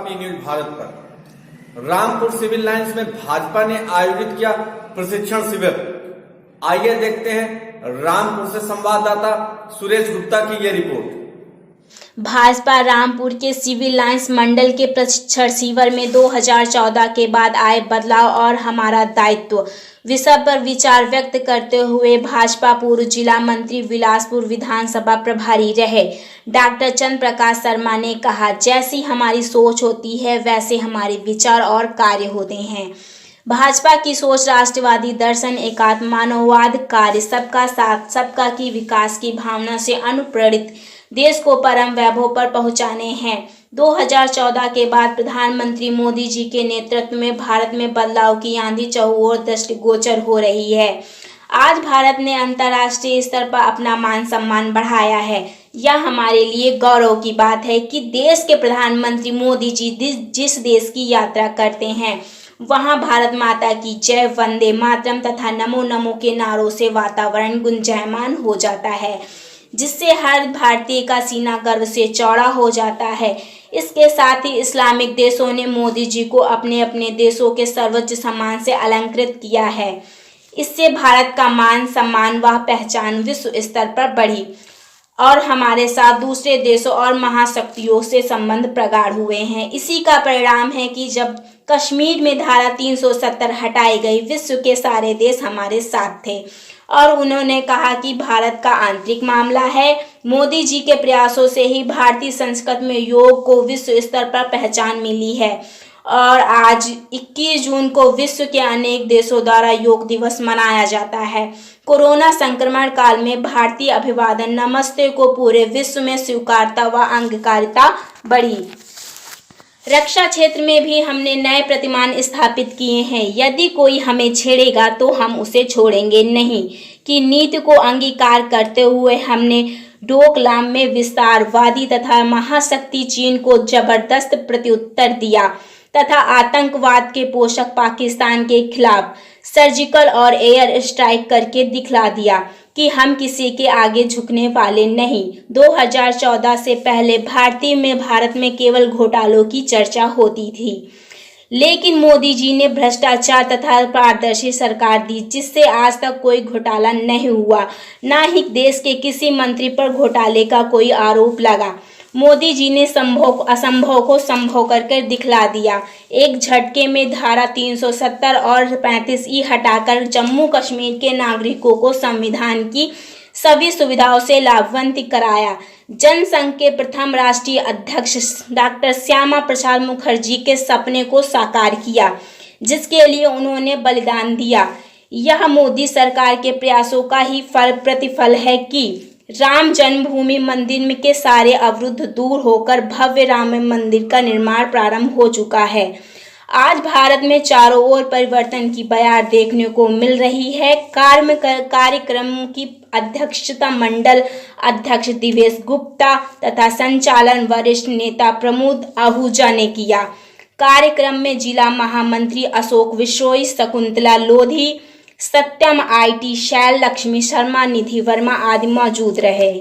P news Bharat पर। Rampur civil lines में भाजपा ने आयोजित किया प्रशिक्षण शिविर। आइए देखते हैं रामपुर से संवाददाता सुरेश गुप्ता की ये रिपोर्ट। भाजपा रामपुर के सिविल लाइंस मंडल के प्रशिक्षण शिविर में 2014 के बाद आए बदलाव और हमारा दायित्व विषय पर विचार व्यक्त करते हुए भाजपा पूर्व जिला मंत्री बिलासपुर विधानसभा प्रभारी रहे डॉक्टर चंद्र प्रकाश शर्मा ने कहा, जैसी हमारी सोच होती है वैसे हमारे विचार और कार्य होते हैं। भाजपा की सोच राष्ट्रवादी दर्शन, एकात्म मानववाद, कार्य सबका साथ सबका की विकास की भावना से अनुप्रेरित देश को परम वैभव पर पहुंचाने हैं। 2014 के बाद प्रधानमंत्री मोदी जी के नेतृत्व में भारत में बदलाव की आंधी चहुओर दृष्टिगोचर हो रही है। आज भारत ने अंतर्राष्ट्रीय स्तर पर अपना मान सम्मान बढ़ाया है। यह हमारे लिए गौरव की बात है कि देश के प्रधानमंत्री मोदी जी जिस देश की यात्रा करते हैं वहां भारत माता की जय, वंदे मातरम तथा नमो नमो के नारों से वातावरण गुंजायमान हो जाता है, जिससे हर भारतीय का सीना गर्व से चौड़ा हो जाता है। इसके साथ ही इस्लामिक देशों ने मोदी जी को अपने अपने देशों के सर्वोच्च सम्मान से अलंकृत किया है। इससे भारत का मान सम्मान व पहचान विश्व स्तर पर बढ़ी और हमारे साथ दूसरे देशों और महाशक्तियों से संबंध प्रगाढ़ हुए हैं। इसी का परिणाम है कि जब कश्मीर में धारा 370 हटाई गई, विश्व के सारे देश हमारे साथ थे और उन्होंने कहा कि भारत का आंतरिक मामला है। मोदी जी के प्रयासों से ही भारतीय संस्कृति में योग को विश्व स्तर पर पहचान मिली है और आज 21 जून को विश्व के अनेक देशों द्वारा योग दिवस मनाया जाता है। कोरोना संक्रमण काल में भारतीय अभिवादन नमस्ते को पूरे विश्व में स्वीकारता व अंगीकारिता बढ़ी। रक्षा क्षेत्र में भी हमने नए प्रतिमान स्थापित किए हैं। यदि कोई हमें छेड़ेगा तो हम उसे छोड़ेंगे नहीं की नीति को अंगीकार करते हुए हमने डोकलाम में विस्तारवादी तथा महाशक्ति चीन को जबरदस्त प्रत्युत्तर दिया तथा आतंकवाद के पोषक पाकिस्तान के खिलाफ सर्जिकल और एयर स्ट्राइक करके दिखला दिया कि हम किसी के आगे झुकने वाले नहीं। 2014 से पहले भारत में केवल घोटालों की चर्चा होती थी, लेकिन मोदी जी ने भ्रष्टाचार तथा पारदर्शी सरकार दी, जिससे आज तक कोई घोटाला नहीं हुआ, ना ही देश के किसी मंत्री पर घोटाले का कोई आरोप लगा। मोदी जी ने असंभव को संभव करके दिखला दिया। एक झटके में धारा 370 और 35E हटाकर जम्मू कश्मीर के नागरिकों को संविधान की सभी सुविधाओं से लाभान्वित कराया। जनसंघ के प्रथम राष्ट्रीय अध्यक्ष डॉक्टर श्यामा प्रसाद मुखर्जी के सपने को साकार किया, जिसके लिए उन्होंने बलिदान दिया। यह मोदी सरकार के प्रयासों का ही प्रतिफल है कि राम जन्मभूमि मंदिर के सारे अवरुद्ध दूर होकर भव्य राम मंदिर का निर्माण प्रारंभ हो चुका है। आज भारत में चारों ओर परिवर्तन की बयार देखने को मिल रही है। कार्यक्रम की अध्यक्षता मंडल अध्यक्ष दिवेश गुप्ता तथा संचालन वरिष्ठ नेता प्रमोद आहूजा ने किया। कार्यक्रम में जिला महामंत्री अशोक विश्नोई, शकुंतला लोधी, सत्यम IT, शैल लक्ष्मी शर्मा, निधि वर्मा आदि मौजूद रहे।